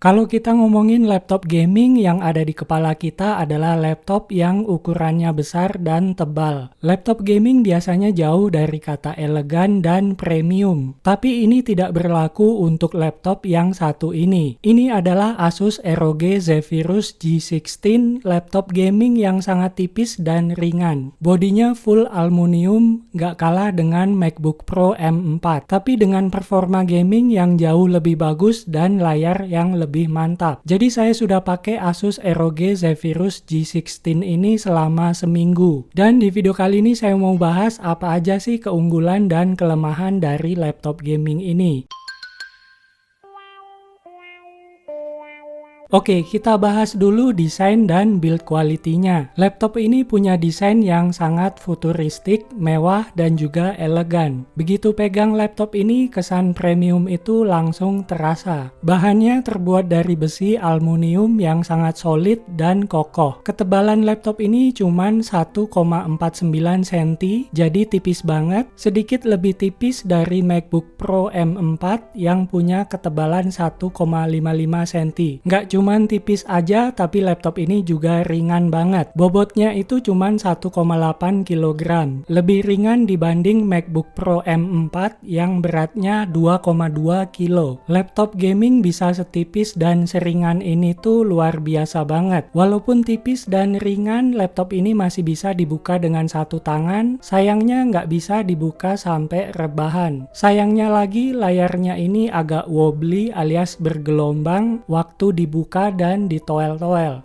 Kalau kita ngomongin laptop gaming, yang ada di kepala kita adalah laptop yang ukurannya besar dan tebal. Laptop gaming biasanya jauh dari kata elegan dan premium. Tapi ini tidak berlaku untuk laptop yang satu ini. Ini adalah Asus ROG Zephyrus G16, laptop gaming yang sangat tipis dan ringan. Bodinya full aluminium, nggak kalah dengan MacBook Pro M4. Tapi dengan performa gaming yang jauh lebih bagus dan layar yang lebih mantap. Jadi saya sudah pakai Asus ROG Zephyrus G16 ini selama seminggu. Dan di video kali ini saya mau bahas apa aja sih keunggulan dan kelemahan dari laptop gaming ini. Oke, kita bahas dulu desain dan build quality-nya. Laptop ini punya desain yang sangat futuristik, mewah, dan juga elegan. Begitu pegang laptop ini, kesan premium itu langsung terasa. Bahannya terbuat dari besi aluminium yang sangat solid dan kokoh. Ketebalan laptop ini cuma 1,49 cm, jadi tipis banget, sedikit lebih tipis dari MacBook Pro M4 yang punya ketebalan 1,55 cm. Nggak cuman tipis aja, tapi laptop ini juga ringan banget. Bobotnya itu cuman 1,8 kg. Lebih ringan dibanding MacBook Pro M4 yang beratnya 2,2 kg. Laptop gaming bisa setipis dan seringan ini tuh luar biasa banget. Walaupun tipis dan ringan, laptop ini masih bisa dibuka dengan satu tangan. Sayangnya nggak bisa dibuka sampai rebahan. Sayangnya lagi, layarnya ini agak wobbly alias bergelombang waktu dibuka dan ditoel-toel.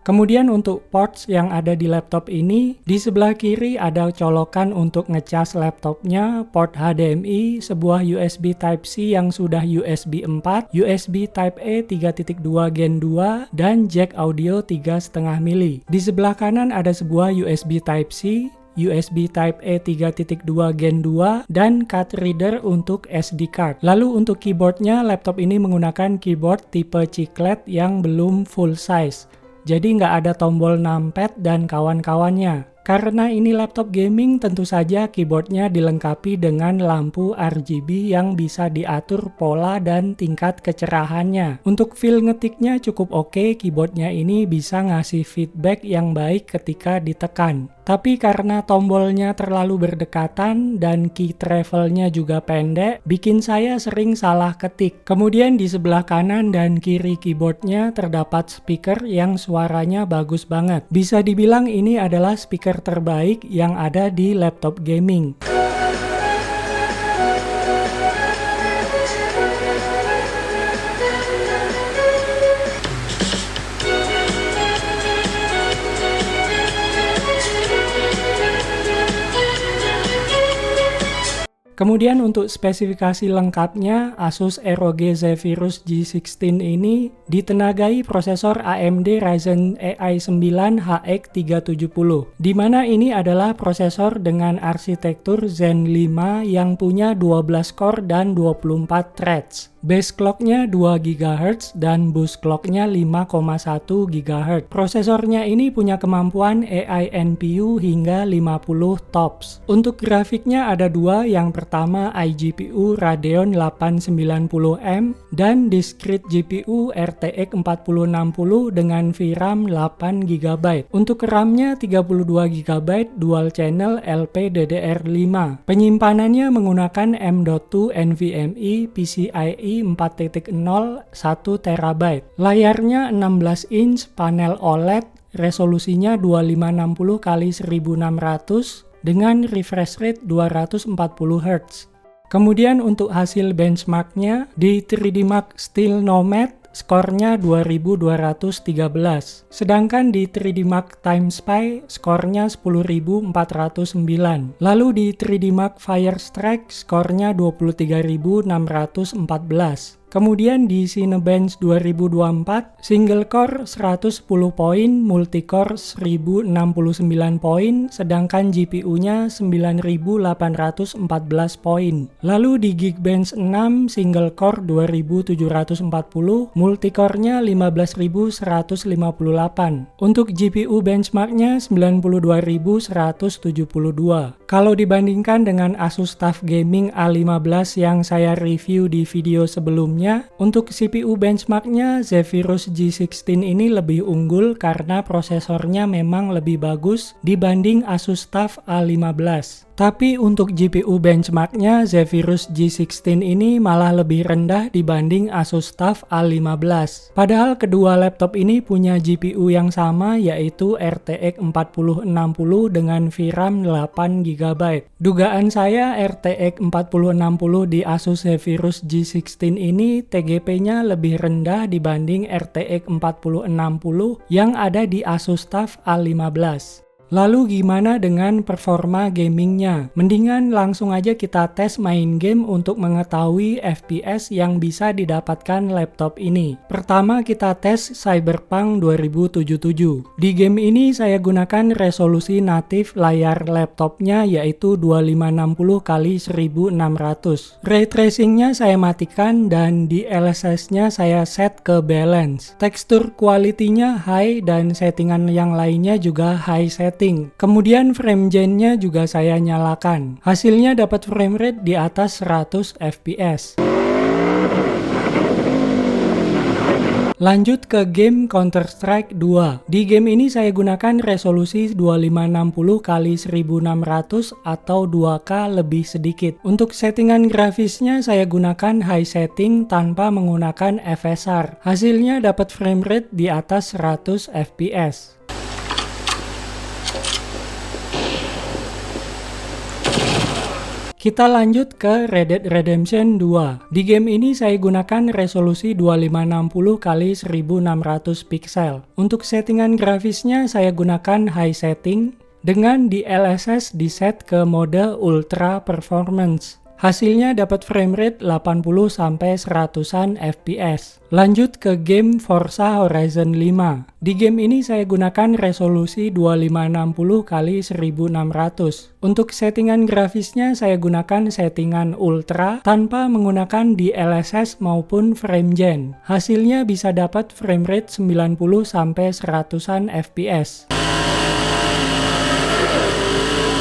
Kemudian untuk ports yang ada di laptop ini, di sebelah kiri ada colokan untuk ngecas laptopnya, port HDMI, sebuah USB Type-C yang sudah USB 4, USB Type-A 3.2 Gen 2, dan jack audio 3,5 mili. Di sebelah kanan ada sebuah USB Type-C, USB Type-A 3.2 Gen 2, dan card reader untuk SD card. Lalu untuk keyboardnya, laptop ini menggunakan keyboard tipe chiclet yang belum full size. Jadi nggak ada tombol numpad dan kawan-kawannya. Karena ini laptop gaming, tentu saja keyboardnya dilengkapi dengan lampu RGB yang bisa diatur pola dan tingkat kecerahannya. Untuk feel ngetiknya cukup oke, keyboardnya ini bisa ngasih feedback yang baik ketika ditekan. Tapi karena tombolnya terlalu berdekatan dan key travelnya juga pendek, bikin saya sering salah ketik. Kemudian di sebelah kanan dan kiri keyboardnya terdapat speaker yang suaranya bagus banget. Bisa dibilang ini adalah speaker terbaik yang ada di laptop gaming. Kemudian untuk spesifikasi lengkapnya, Asus ROG Zephyrus G16 ini ditenagai prosesor AMD Ryzen AI 9 HX370, di mana ini adalah prosesor dengan arsitektur Zen 5 yang punya 12 core dan 24 threads. Base clocknya 2 GHz dan boost clocknya 5,1 GHz. Prosesornya ini punya kemampuan AI NPU hingga 50 TOPS. Untuk grafiknya ada dua, yang pertama iGPU Radeon 890M dan discrete GPU RTX 4060 dengan VRAM 8 GB. Untuk RAM-nya 32 GB dual channel LPDDR5. Penyimpanannya menggunakan M.2 NVMe PCIe 4.0 1 TB. Layarnya 16 inch, panel OLED, resolusinya 2560x1600 dengan refresh rate 240 Hz. Kemudian untuk hasil benchmarknya, di 3D Mark Steel Nomad skornya 2213. Sedangkan di 3D Mark Time Spy skornya 10409. Lalu di 3D Mark Firestrike skornya 23614. Kemudian di Cinebench 2024, single core 110 poin, multicore 1069 poin, sedangkan GPU-nya 9814 poin. Lalu di Geekbench 6, single core 2740, multicore-nya 15158. Untuk GPU benchmark-nya 92172. Kalau dibandingkan dengan Asus TUF Gaming A15 yang saya review di video sebelumnya, CPU-nya. Untuk CPU benchmarknya, Zephyrus G16 ini lebih unggul karena prosesornya memang lebih bagus dibanding Asus TUF A15. Tapi untuk GPU benchmarknya, Zephyrus G16 ini malah lebih rendah dibanding Asus TUF A15. Padahal kedua laptop ini punya GPU yang sama, yaitu RTX 4060 dengan VRAM 8GB. Dugaan saya RTX 4060 di Asus Zephyrus G16 ini TGP-nya lebih rendah dibanding RTX 4060 yang ada di Asus TUF A15. Lalu gimana dengan performa gamingnya? Mendingan langsung aja kita tes main game untuk mengetahui FPS yang bisa didapatkan laptop ini. Pertama kita tes Cyberpunk 2077. Di game ini saya gunakan resolusi natif layar laptopnya yaitu 2560x1600. Ray tracingnya saya matikan dan di LSS-nya saya set ke balance. Tekstur quality-nya high dan settingan yang lainnya juga high setting. Kemudian frame gen-nya juga saya nyalakan. Hasilnya dapat frame rate di atas 100 fps. Lanjut ke game Counter-Strike 2. Di game ini saya gunakan resolusi 2560x1600 atau 2K lebih sedikit. Untuk settingan grafisnya saya gunakan high setting tanpa menggunakan FSR. Hasilnya dapat frame rate di atas 100 fps. Kita lanjut ke Red Dead Redemption 2. Di game ini saya gunakan resolusi 2560x1600 pixel. Untuk settingan grafisnya saya gunakan high setting dengan di LSS di set ke mode Ultra Performance. Hasilnya dapat frame rate 80-100an fps. Lanjut ke game Forza Horizon 5. Di game ini saya gunakan resolusi 2560x1600. Untuk settingan grafisnya saya gunakan settingan ultra tanpa menggunakan DLSS maupun frame gen. Hasilnya bisa dapat frame rate 90-100an fps.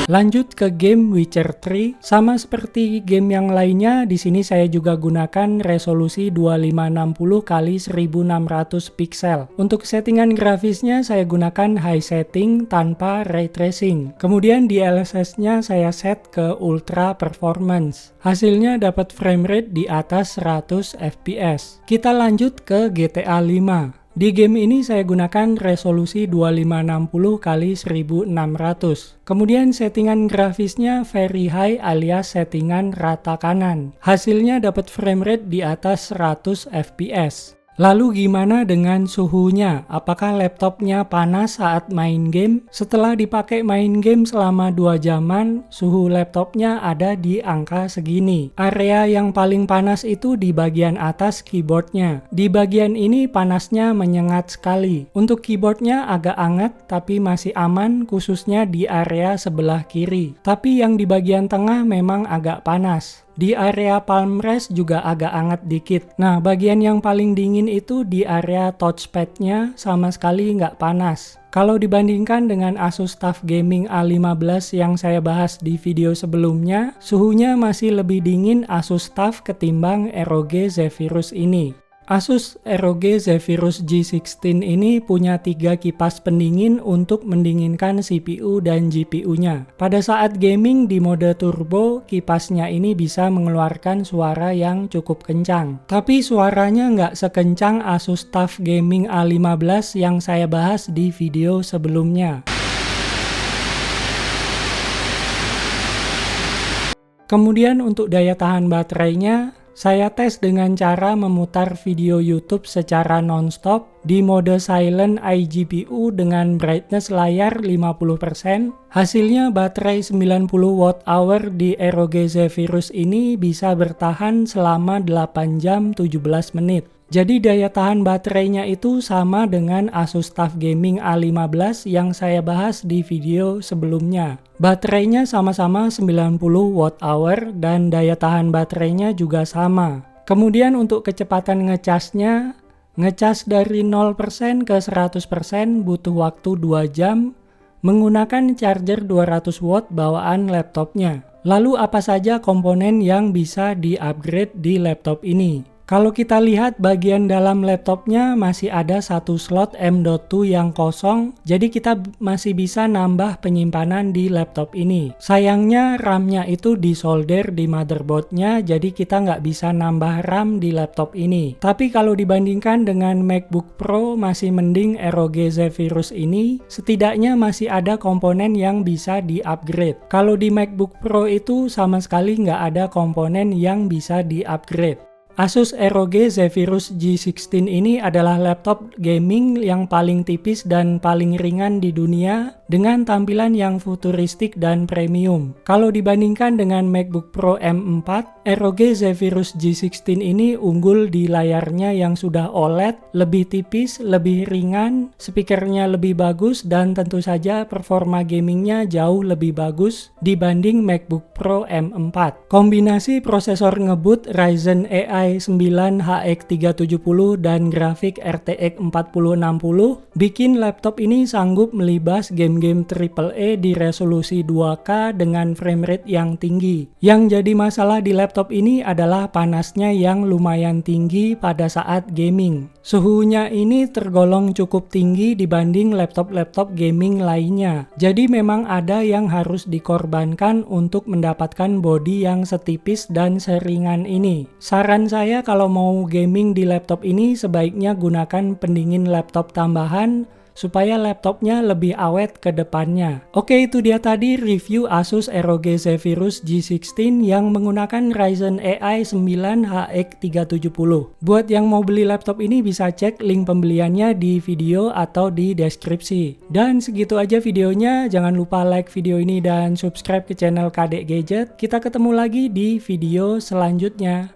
Lanjut ke game Witcher 3, sama seperti game yang lainnya, di sini saya juga gunakan resolusi 2560x1600 pixel. Untuk settingan grafisnya saya gunakan high setting tanpa ray tracing. Kemudian di DLSS-nya saya set ke ultra performance. Hasilnya dapat frame rate di atas 100 fps. Kita lanjut ke GTA 5. Di game ini saya gunakan resolusi 2560x1600. Kemudian settingan grafisnya very high alias settingan rata kanan. Hasilnya dapat frame rate di atas 100 fps. Lalu gimana dengan suhunya? Apakah laptopnya panas saat main game? Setelah dipakai main game selama 2 jaman, suhu laptopnya ada di angka segini. Area yang paling panas itu di bagian atas keyboardnya. Di bagian ini panasnya menyengat sekali. Untuk keyboardnya agak hangat tapi masih aman, khususnya di area sebelah kiri. Tapi yang di bagian tengah memang agak panas. Di area palm rest juga agak hangat dikit. Nah, bagian yang paling dingin itu di area touchpad-nya sama sekali nggak panas. Kalau dibandingkan dengan Asus TUF Gaming A15 yang saya bahas di video sebelumnya, suhunya masih lebih dingin Asus TUF ketimbang ROG Zephyrus ini. Asus ROG Zephyrus G16 ini punya 3 kipas pendingin untuk mendinginkan CPU dan GPU-nya. Pada saat gaming di mode turbo, kipasnya ini bisa mengeluarkan suara yang cukup kencang. Tapi suaranya nggak sekencang Asus TUF Gaming A15 yang saya bahas di video sebelumnya. Kemudian untuk daya tahan baterainya, saya tes dengan cara memutar video YouTube secara non-stop di mode silent iGPU dengan brightness layar 50%. Hasilnya baterai 90 Wh di ROG Zephyrus ini bisa bertahan selama 8 jam 17 menit. Jadi daya tahan baterainya itu sama dengan Asus TUF Gaming A15 yang saya bahas di video sebelumnya. Baterainya sama-sama 90 Wh dan daya tahan baterainya juga sama. Kemudian untuk kecepatan ngecasnya, ngecas dari 0% ke 100% butuh waktu 2 jam menggunakan charger 200 watt bawaan laptopnya. Lalu apa saja komponen yang bisa di-upgrade di laptop ini? Kalau kita lihat bagian dalam laptopnya masih ada satu slot M.2 yang kosong, jadi kita masih bisa nambah penyimpanan di laptop ini. Sayangnya RAM-nya itu disolder di motherboardnya, jadi kita nggak bisa nambah RAM di laptop ini. Tapi kalau dibandingkan dengan MacBook Pro masih mending ROG Zephyrus ini, setidaknya masih ada komponen yang bisa di-upgrade. Kalau di MacBook Pro itu sama sekali nggak ada komponen yang bisa di-upgrade. Asus ROG Zephyrus G16 ini adalah laptop gaming yang paling tipis dan paling ringan di dunia dengan tampilan yang futuristik dan premium. Kalau dibandingkan dengan MacBook Pro M4, ROG Zephyrus G16 ini unggul di layarnya yang sudah OLED, lebih tipis, lebih ringan, speakernya lebih bagus, dan tentu saja performa gamingnya jauh lebih bagus dibanding MacBook Pro M4. Kombinasi prosesor ngebut Ryzen AI 9 HX370 dan grafik RTX 4060 bikin laptop ini sanggup melibas game-game AAA di resolusi 2K dengan frame rate yang tinggi. Yang jadi masalah di laptop ini adalah panasnya yang lumayan tinggi pada saat gaming. Suhunya ini tergolong cukup tinggi dibanding laptop-laptop gaming lainnya. Jadi memang ada yang harus dikorbankan untuk mendapatkan bodi yang setipis dan seringan ini. Saran saya kalau mau gaming di laptop ini sebaiknya gunakan pendingin laptop tambahan supaya laptopnya lebih awet ke depannya. Oke, itu dia tadi review Asus ROG Zephyrus G16 yang menggunakan Ryzen AI 9 HX370. Buat yang mau beli laptop ini bisa cek link pembeliannya di video atau di deskripsi. Dan segitu aja videonya, jangan lupa like video ini dan subscribe ke channel KD Gadget. Kita ketemu lagi di video selanjutnya.